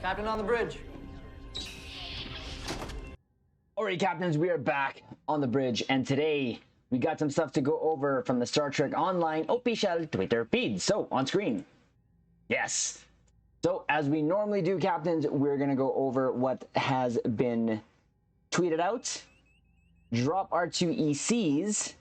Captain on the bridge. Alright, Captains, we are back on the bridge, and today we got some stuff to go over from the Star Trek Online official Twitter feed. So, on screen. Yes. So, as we normally do, Captains, we're going to go over what has been tweeted out, drop our two ECs,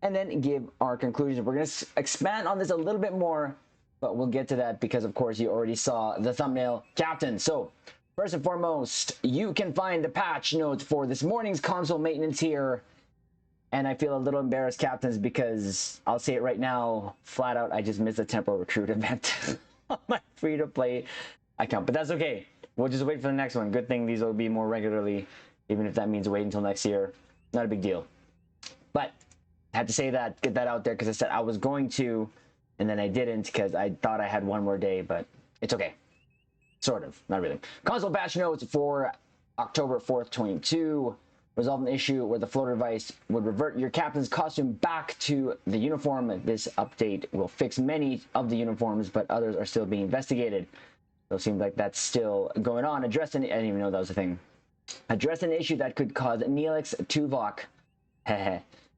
and then give our conclusions. We're going to expand on this a little bit more, but we'll get to that because, of course, you already saw the thumbnail, Captain. So, first and foremost, you can find the patch notes for this morning's console maintenance here. And I feel a little embarrassed, Captains, because I'll say it right now, flat out, I just missed the Temporal Recruit event on my free-to-play account. But that's okay. We'll just wait for the next one. Good thing these will be more regularly, even if that means waiting until next year. Not a big deal. But I had to say that, get that out there, because I said I was going to, and then I didn't because I thought I had one more day, but it's okay. Sort of, not really. Console patch notes for October 4th, 22. Resolve an issue where the floater device would revert your captain's costume back to the uniform. This update will fix many of the uniforms, but others are still being investigated. So it seems like that's still going on. I didn't even know that was a thing. Address an issue that could cause Neelix Tuvok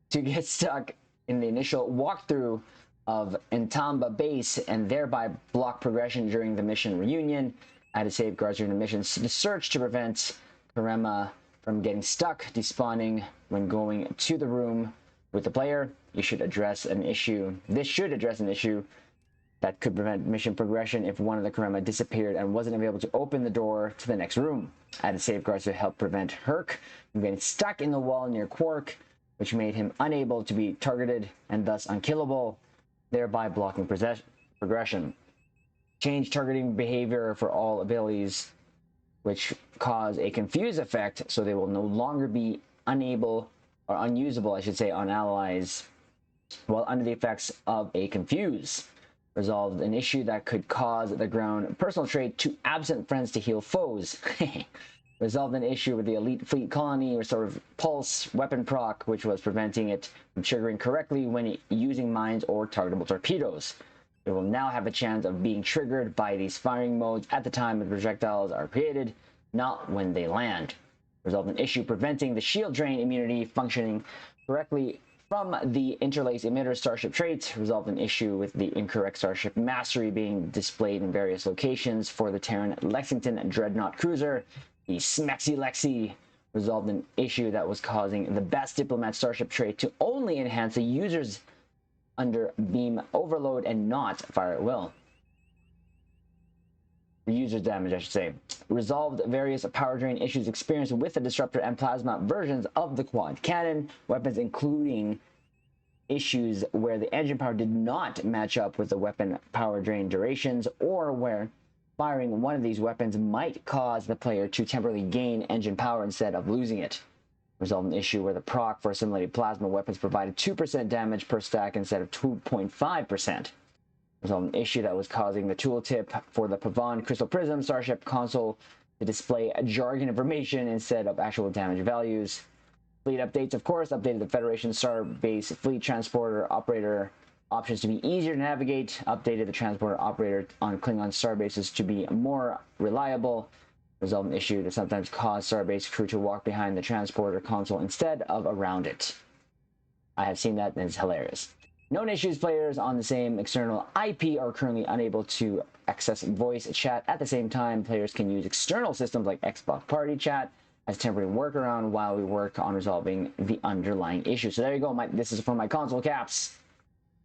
to get stuck in the initial walkthrough of Entamba base and thereby block progression during the mission reunion. Added safeguards during the missions to search to prevent Karema from getting stuck, despawning when going to the room with the player. You should address an issue. This should address an issue that could prevent mission progression if one of the Karema disappeared and wasn't able to open the door to the next room. Added safeguards to help prevent Herc from getting stuck in the wall near Quark, which made him unable to be targeted and thus unkillable, thereby blocking progression. Change targeting behavior for all abilities, which cause a confuse effect, so they will no longer be unable or unusable, I should say, on allies while under the effects of a confuse. Resolved an issue that could cause the ground personal trait to absent friends to heal foes. Resolved an issue with the elite fleet colony or sort of pulse weapon proc, which was preventing it from triggering correctly when using mines or targetable torpedoes. It will now have a chance of being triggered by these firing modes at the time the projectiles are created, not when they land. Resolve an issue preventing the shield drain immunity functioning correctly from the interlace emitter starship traits. Resolved an issue with the incorrect starship mastery being displayed in various locations for the Terran Lexington Dreadnought cruiser. The Smexy Lexi resolved an issue that was causing the best diplomat starship trait to only enhance the user's under beam overload and not fire at will. User damage, I should say. Resolved various power drain issues experienced with the disruptor and plasma versions of the quad cannon weapons, including issues where the engine power did not match up with the weapon power drain durations, or where firing one of these weapons might cause the player to temporarily gain engine power instead of losing it. Resolved an issue where the proc for assimilated plasma weapons provided 2% damage per stack instead of 2.5%. Resolved an issue that was causing the tooltip for the Pavon Crystal Prism Starship console to display jargon information instead of actual damage values. Fleet updates, of course, updated the Federation Starbase Fleet Transporter Operator options to be easier to navigate, updated the transporter operator on Klingon starbases to be more reliable. Resolve an issue that sometimes cause starbase crew to walk behind the transporter console instead of around it. I have seen that and it's hilarious. Known issues: players on the same external IP are currently unable to access voice chat at the same time. Players can use external systems like Xbox Party Chat as temporary workaround while we work on resolving the underlying issue. So there you go. This is for my console caps.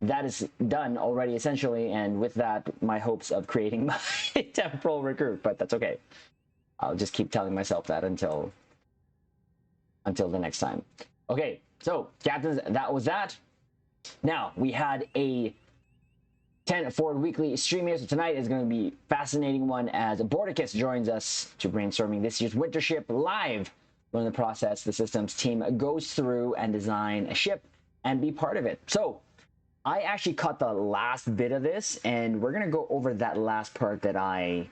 That is done already, essentially, and with that, my hopes of creating my temporal recruit, but that's okay. I'll just keep telling myself that until the next time. Okay, so, Captains, that was that. Now, we had a 10 Forward Weekly stream here, so tonight is going to be a fascinating one as Borticus joins us to brainstorming this year's winter ship live. Learn the process the systems team goes through and design a ship and be part of it. So, I actually caught the last bit of this, and we're going to go over that last part that I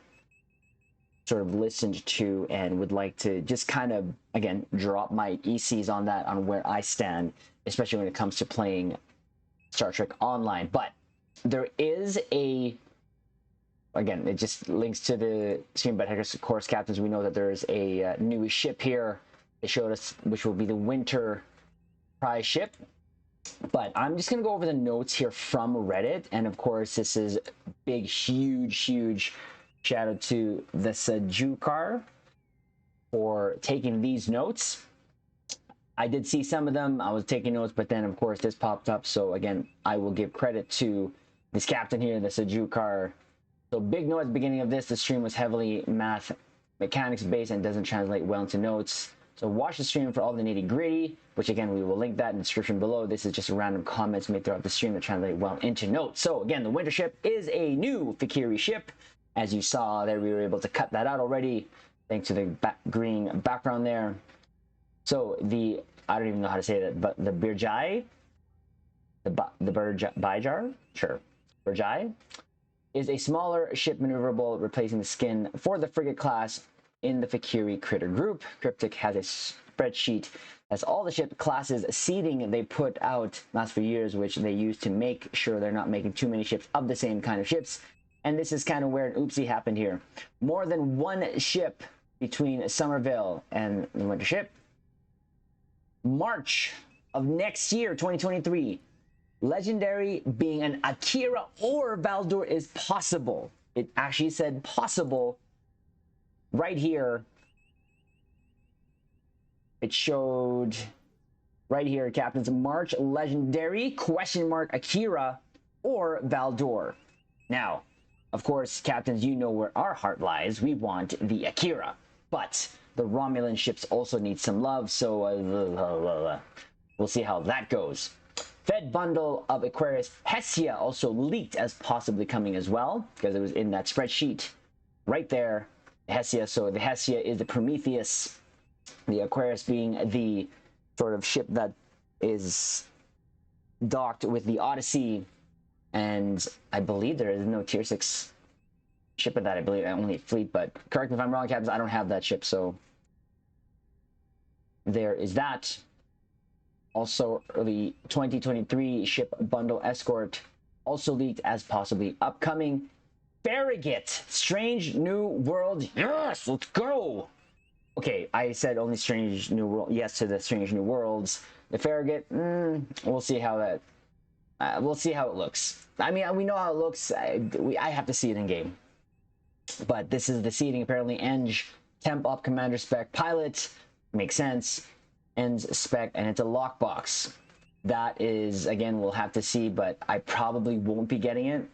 sort of listened to and would like to just kind of, again, drop my ECs on that, on where I stand, especially when it comes to playing Star Trek Online. But there is a again, it just links to the stream. But of course, captains, we know that there's a new ship here. They showed us, which will be the winter prize ship. But I'm just going to go over the notes here from Reddit. And of course, this is big, huge shout out to the Sajukar for taking these notes. I did see some of them. I was taking notes, but then of course this popped up. So again, I will give credit to this captain here, the Sajukar. So big note at the beginning of this. The stream was heavily mechanics based and doesn't translate well into notes. So watch the stream for all the nitty gritty, which again, we will link that in the description below. This is just random comments made throughout the stream that translate well into notes. So again, the winter ship is a new Fikiri ship. As you saw there, we were able to cut that out already, thanks to the green background there. So I don't even know how to say that, but the Birjai, the Birjar, sure, Birjai, is a smaller ship maneuverable, replacing the skin for the frigate class in the Fikiri critter group. Cryptic has a spreadsheet that's all the ship classes seeding they put out last few years, which they use to make sure they're not making too many ships of the same kind of ships. And this is kind of where an oopsie happened here. More than one ship between Somerville and the winter ship. March of next year, 2023, legendary being an Akira or Baldur is possible. It actually said possible right here. It showed right here, captains, March legendary question mark Akira or Baldur. Now, of course, captains, you know where our heart lies. We want the Akira, but the Romulan ships also need some love, so we'll see how that goes. Fed bundle of Aquarius Hessia also leaked as possibly coming as well, because it was in that spreadsheet right there. Hessia, so the Hessia is the Prometheus, the Aquarius being the sort of ship that is docked with the Odyssey, and I believe there is no tier 6 ship of that. I believe only fleet, but correct me if I'm wrong, captains, I don't have that ship, so there is that. Also, the 2023 ship bundle escort also leaked as possibly upcoming. Farragut, Strange New World. Yes, let's go. Okay, I said only Strange New World. Yes to the Strange New Worlds. The Farragut, we'll see how that. We'll see how it looks. I mean, we know how it looks. I have to see it in game. But this is the seating apparently. Eng, temp up, commander spec, pilot. Makes sense. Ends spec, and it's a lockbox. That is, again, we'll have to see, but I probably won't be getting it.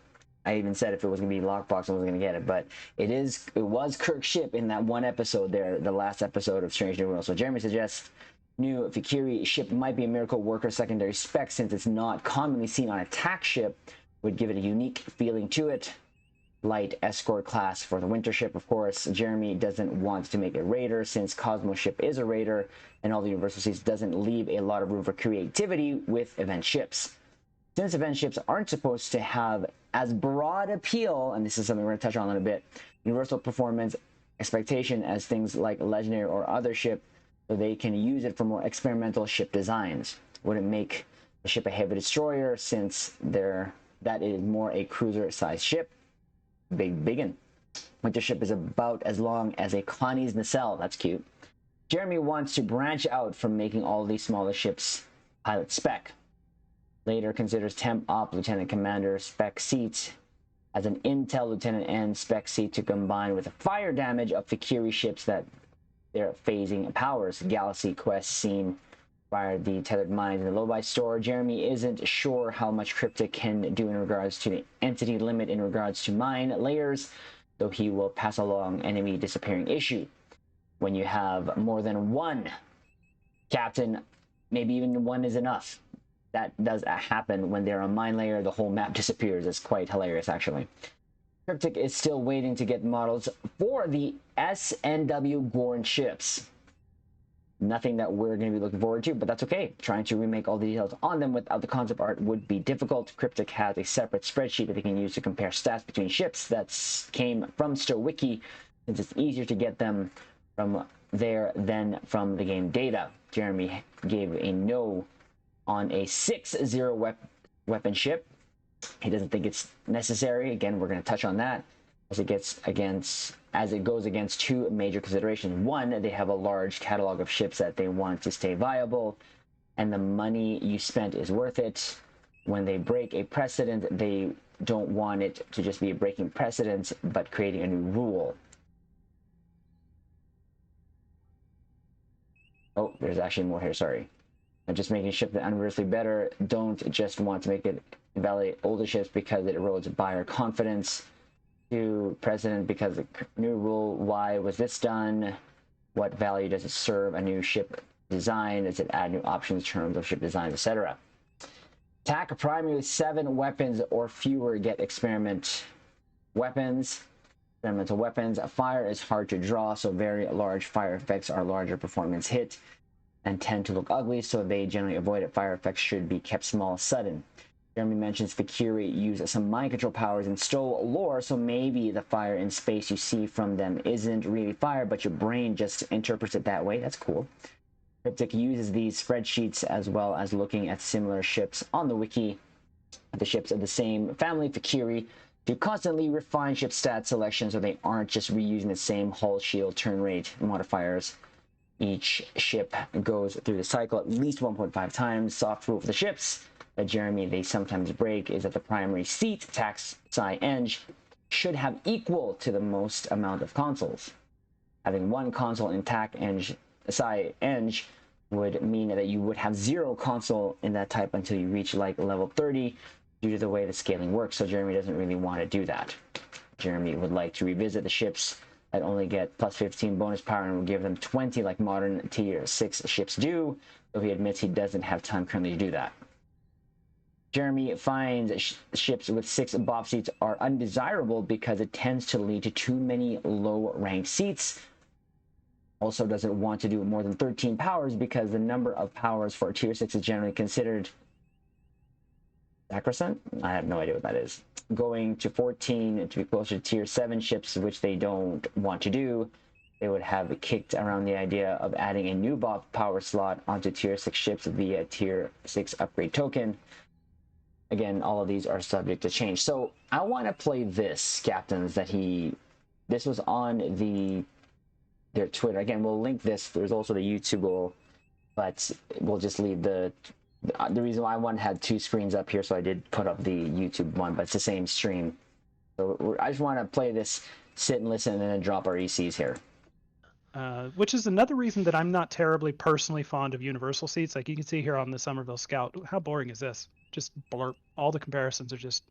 I even said if it was going to be lockbox, I wasn't going to get it, but it was Kirk's ship in that one episode there, the last episode of Strange New World. So Jeremy suggests new Fikiri ship might be a miracle worker secondary spec, since it's not commonly seen on attack ship, would give it a unique feeling to it. Light escort class for the winter ship, of course. Jeremy doesn't want to make a raider, since Cosmo ship is a raider, and all the Universal Seas doesn't leave a lot of room for creativity with event ships. Since event ships aren't supposed to have as broad appeal, and this is something we're going to touch on in a little bit, universal performance expectation as things like legendary or other ship, so they can use it for more experimental ship designs. Wouldn't make a ship a heavy destroyer, since that is more a cruiser sized ship. Biggin. Winter ship is about as long as a Connie's nacelle. That's cute. Jeremy wants to branch out from making all these smaller ships pilot spec. Later considers temp op lieutenant commander spec seats as an intel lieutenant and spec seat to combine with the fire damage of Fikiri ships that their phasing powers. Galaxy quest scene fire the tethered mines in the Lobi store. Jeremy isn't sure how much Cryptic can do in regards to the entity limit in regards to mine layers, though he will pass along enemy disappearing issue. When you have more than one captain, maybe even one is enough. That does happen when they're on mine layer. The whole map disappears. It's quite hilarious, actually. Cryptic is still waiting to get models for the SNW Gorn ships. Nothing that we're going to be looking forward to, but that's okay. Trying to remake all the details on them without the concept art would be difficult. Cryptic has a separate spreadsheet that they can use to compare stats between ships that came from StoWiki, since it's easier to get them from there than from the game data. Jeremy gave a no on a 6-0 weapon ship. He doesn't think it's necessary. Again, we're going to touch on that. as it goes against two major considerations. One, they have a large catalog of ships that they want to stay viable, and the money you spent is worth it. When they break a precedent, they don't want it to just be a breaking precedent, but creating a new rule. Oh, there's actually more here, sorry. And just making a ship that universally better. Don't just want to make it invalidate older ships because it erodes buyer confidence. To precedent because the new rule, why was this done? What value does it serve a new ship design? Does it add new options, terms of ship designs, etc.? Attack primarily 7 weapons or fewer get experimental weapons. Fire is hard to draw, so very large fire effects are larger performance hit and tend to look ugly, so they generally avoid it. Fire effects should be kept small, sudden. Jeremy mentions Fakiri use some mind control powers and stole lore, so maybe the fire in space you see from them isn't really fire, but your brain just interprets it that way. That's cool. Cryptic uses these spreadsheets as well as looking at similar ships on the wiki, the ships of the same family, Fakiri, to constantly refine ship stat selection so they aren't just reusing the same hull, shield, turn rate modifiers. Each ship goes through the cycle at least 1.5 times. Soft rule for the ships that Jeremy they sometimes break is that the primary seat, tax, psi, eng, should have equal to the most amount of consoles. Having one console in tac, eng, psi, eng would mean that you would have 0 console in that type until you reach like level 30 due to the way the scaling works, so Jeremy doesn't really want to do that. Jeremy would like to revisit the ships that only get plus 15 bonus power and will give them 20 like modern tier 6 ships do, though he admits he doesn't have time currently to do that. Jeremy finds ships with 6 BOP seats are undesirable because it tends to lead to too many low-ranked seats. Also doesn't want to do more than 13 powers because the number of powers for tier 6 is generally considered sacrosanct? I have no idea what that is. Going to 14 to be closer to tier 7 ships, which they don't want to do. They would have kicked around the idea of adding a new BOP power slot onto tier 6 ships via tier 6 upgrade token. Again, all of these are subject to change. So I want to play this, captains, this was on their Twitter. Again, we'll link this. There's also the YouTube goal, but we'll just leave the reason why I had 2 screens up here, so I did put up the YouTube one, but it's the same stream. So I just want to play this, sit and listen, and then drop our ECs here. Which is another reason that I'm not terribly personally fond of universal seats. Like you can see here on the Somerville Scout, how boring is this? Just blurp. All the comparisons are just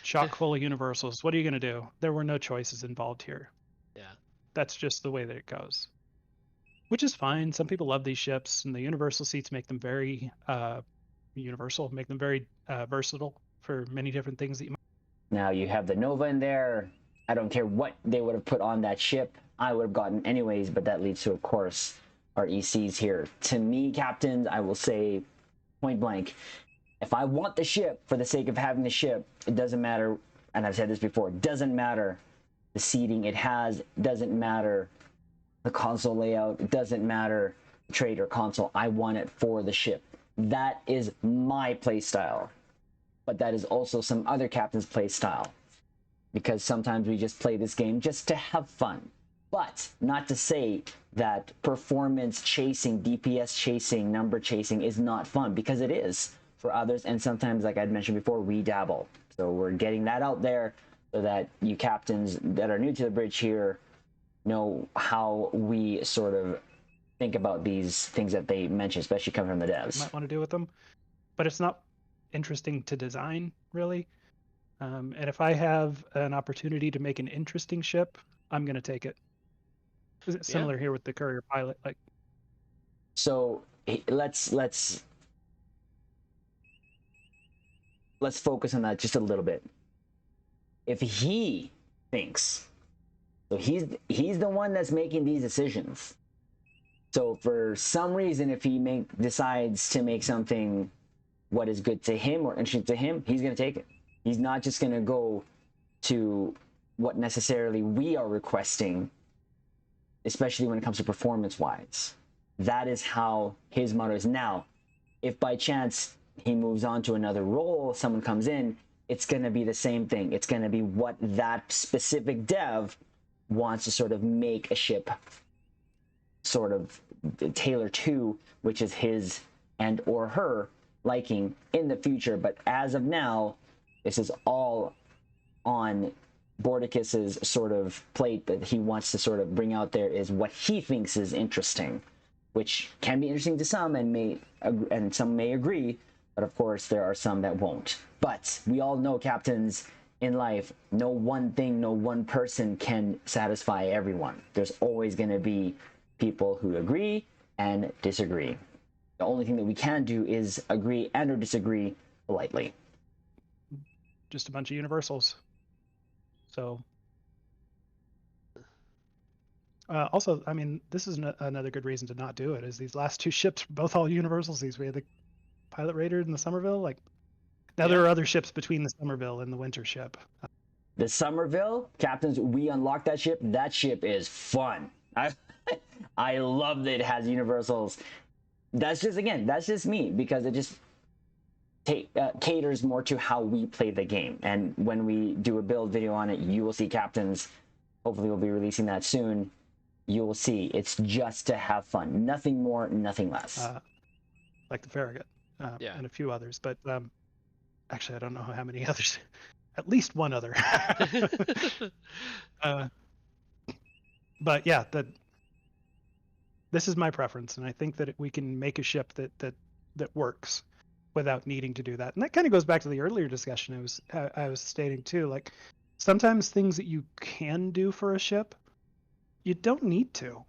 chock full of universals. What are you going to do? There were no choices involved here. Yeah. That's just the way that it goes. Which is fine. Some people love these ships, and the universal seats make them very versatile for many different things that you might. Now you have the Nova in there. I don't care what they would have put on that ship. I would have gotten anyways, but that leads to, of course, our ECs here. To me, captains, I will say point blank, if I want the ship for the sake of having the ship, it doesn't matter, and I've said this before, it doesn't matter the seating it has, it doesn't matter the console layout, it doesn't matter trade or console. I want it for the ship. That is my play style, but that is also some other captain's play style, because sometimes we just play this game just to have fun. But not to say that performance chasing, DPS chasing, number chasing is not fun, because it is for others, and sometimes, like I'd mentioned before, we dabble. So we're getting that out there so that you captains that are new to the bridge here know how we sort of think about these things that they mention, especially coming from the devs. Might want to do with them, but it's not interesting to design, really. And if I have an opportunity to make an interesting ship, I'm going to take it. Is it similar here with the courier pilot? Like, so let's focus on that just a little bit. If he thinks, so he's the one that's making these decisions. So for some reason, if he decides to make something what is good to him or interesting to him, he's going to take it. He's not just going to go to what necessarily we are requesting, especially when it comes to performance-wise. That is how his motto is. Now, if by chance he moves on to another role, someone comes in, it's going to be the same thing. It's going to be what that specific dev wants to sort of make a ship sort of tailor to, which is his and or her liking in the future. But as of now, this is all on Bordicus's sort of plate that he wants to sort of bring out there, is what he thinks is interesting, which can be interesting to some and some may agree, but of course there are some that won't. But we all know, captains, in life, no one thing, no one person can satisfy everyone. There's always going to be people who agree and disagree. The only thing that we can do is agree and or disagree politely. Just a bunch of universals. So also, I mean, this is another good reason to not do it, is these last two ships were both all universals. We had the Pilot Raider and the Somerville. Like, now there are other ships between the Somerville and the Winter ship. The Somerville, captains, we unlocked that ship. That ship is fun. I love that it has universals. That's just me, because it just caters more to how we play the game. And when we do a build video on it, you will see, captains, hopefully we'll be releasing that soon, you will see it's just to have fun. Nothing more, nothing less. Like the Farragut and a few others. But actually, I don't know how many others. At least one other. But yeah, this is my preference, and I think that we can make a ship that works without needing to do that. And that kind of goes back to the earlier discussion I was stating too. Like, sometimes things that you can do for a ship, you don't need to.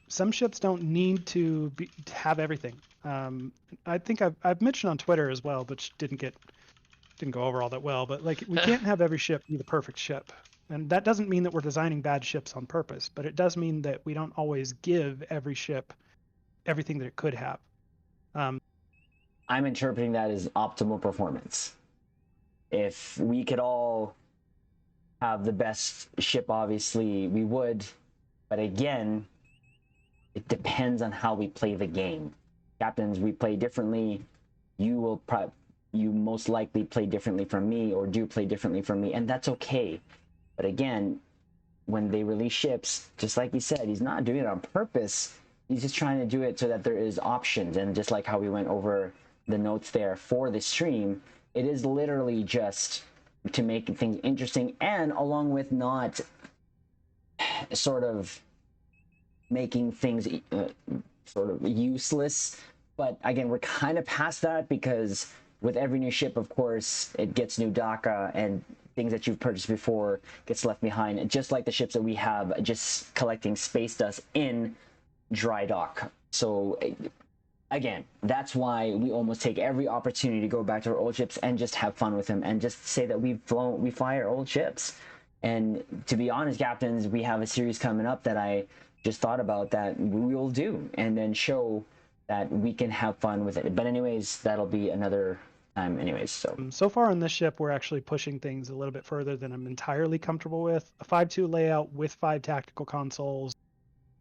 Some ships don't need to have everything. I think I've mentioned on Twitter as well, but didn't go over all that well. But like, we can't have every ship be the perfect ship. And that doesn't mean that we're designing bad ships on purpose, but it does mean that we don't always give every ship everything that it could have. I'm interpreting that as optimal performance. If we could all have the best ship, obviously we would. But again, it depends on how we play the game. Captains, we play differently. You most likely play differently from me, or do play differently from me, and that's okay. But again, when they release ships, just like he said, he's not doing it on purpose. He's just trying to do it so that there is options. And just like how we went over the notes there for the stream, it is literally just to make things interesting, and along with not sort of making things sort of useless. But again, we're kind of past that, because with every new ship, of course, it gets new DACA, and things that you've purchased before gets left behind, just like the ships that we have just collecting space dust in dry dock. So again, that's why we almost take every opportunity to go back to our old ships and just have fun with them, and just say that we fly our old ships. And to be honest, captains, we have a series coming up that I just thought about that we will do, and then show that we can have fun with it. But anyways, that'll be another time anyways. So far on this ship, we're actually pushing things a little bit further than I'm entirely comfortable with. A 5.2 layout with 5 tactical consoles.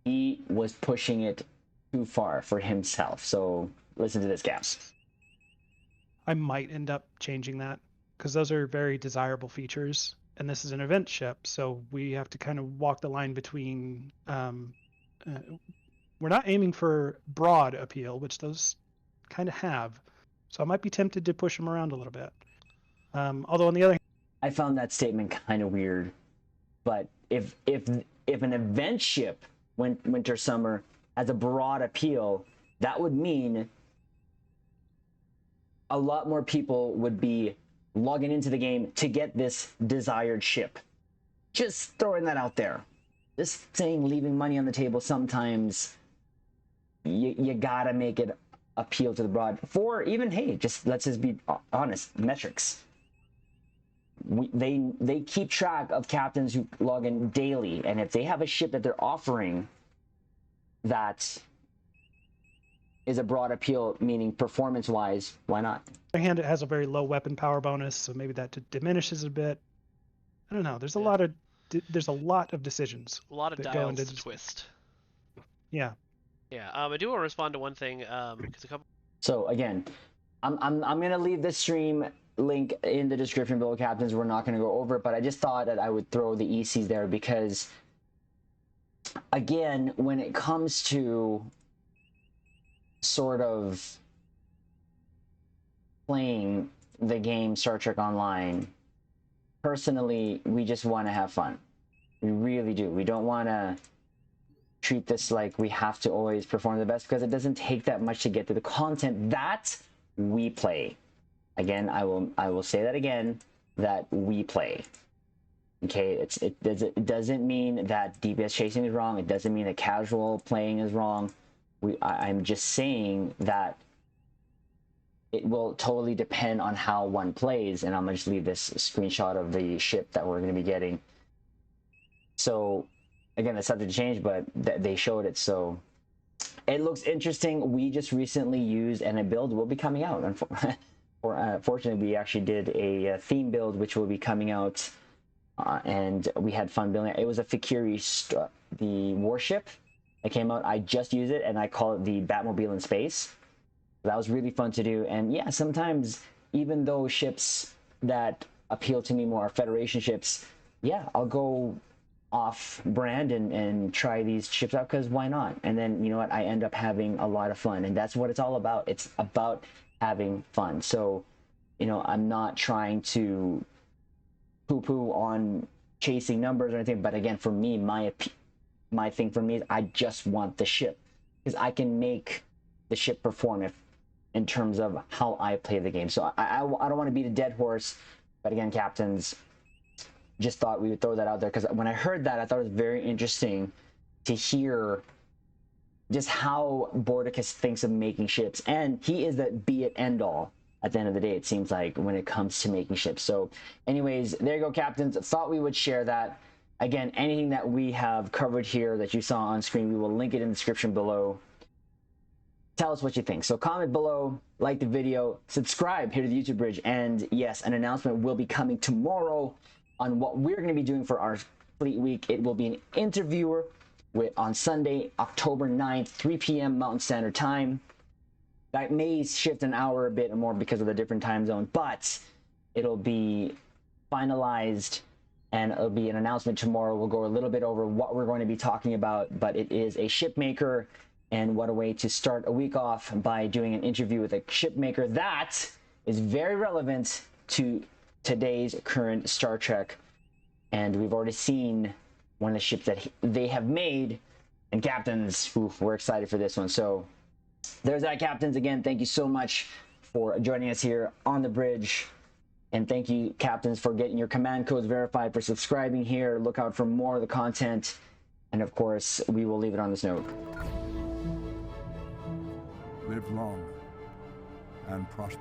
He was pushing it too far for himself. So listen to this, Gaps. I might end up changing that, because those are very desirable features, and this is an event ship, so we have to kind of walk the line between we're not aiming for broad appeal, which those kind of have. So I might be tempted to push them around a little bit. Although on the other hand, I found that statement kind of weird. But if an event ship, winter summer, has a broad appeal, that would mean a lot more people would be logging into the game to get this desired ship. Just throwing that out there. Just saying, leaving money on the table sometimes. You gotta make it appeal to the broad. For even, hey, let's just be honest, metrics. They keep track of captains who log in daily, and if they have a ship that they're offering that is a broad appeal, meaning performance-wise, why not? On the other hand, it has a very low weapon power bonus, so maybe that diminishes a bit. I don't know. There's a lot of decisions. A lot of dials to twist. Yeah. Yeah. I do want to respond to one thing, because a couple. So again, I'm gonna leave this stream link in the description below, captains. We're not going to go over it, but I just thought that I would throw the ECs there because, again, when it comes to sort of playing the game Star Trek Online, personally, we just want to have fun. We really do. We don't want to treat this like we have to always perform the best, because it doesn't take that much to get to the content that we play. Again, I will say that again, that we play. Okay, it doesn't mean that DPS chasing is wrong. It doesn't mean that casual playing is wrong. I'm just saying that it will totally depend on how one plays, and I'm gonna just leave this screenshot of the ship that we're gonna be getting. So again, it's subject to change, but they showed it, so it looks interesting. We just recently used, and a build will be coming out. Fortunately, we actually did a theme build, which will be coming out, and we had fun building it. It was a Fikiri, the warship that came out. I just used it, and I call it the Batmobile in space. That was really fun to do. And yeah, sometimes even though ships that appeal to me more are Federation ships, yeah, I'll go off brand and try these ships out, because why not? And then, you know what, I end up having a lot of fun, and that's what it's all about. It's about having fun. So, you know, I'm not trying to poo-poo on chasing numbers or anything, but again, for me, my thing for me is I just want the ship, because I can make the ship perform in terms of how I play the game. So I don't want to beat a dead horse, but again, captains, just thought we would throw that out there, because when I heard that, I thought it was very interesting to hear just how Bordicus thinks of making ships, and he is the be it end all at the end of the day, it seems like, when it comes to making ships. So anyways, there you go, captains. Thought we would share that. Again, anything that we have covered here that you saw on screen, we will link it in the description below. Tell us what you think. So comment below, like the video, subscribe here to the YouTube Bridge, and yes, an announcement will be coming tomorrow on what we're going to be doing for our Fleet Week. It will be an interviewer on Sunday, October 9th, 3 p.m. Mountain Standard Time. That may shift an hour a bit more because of the different time zone, but it'll be finalized, and it'll be an announcement tomorrow. We'll go a little bit over what we're going to be talking about, but it is a ship maker, and what a way to start a week off by doing an interview with a ship maker that is very relevant to today's current Star Trek. And we've already seen one of the ships that they have made, and captains, oof, we're excited for this one. So there's that, captains. Again, thank you so much for joining us here on the bridge, and thank you, captains, for getting your command codes verified, for subscribing here. Look out for more of the content, and of course, we will leave it on this note. Live long and prosper.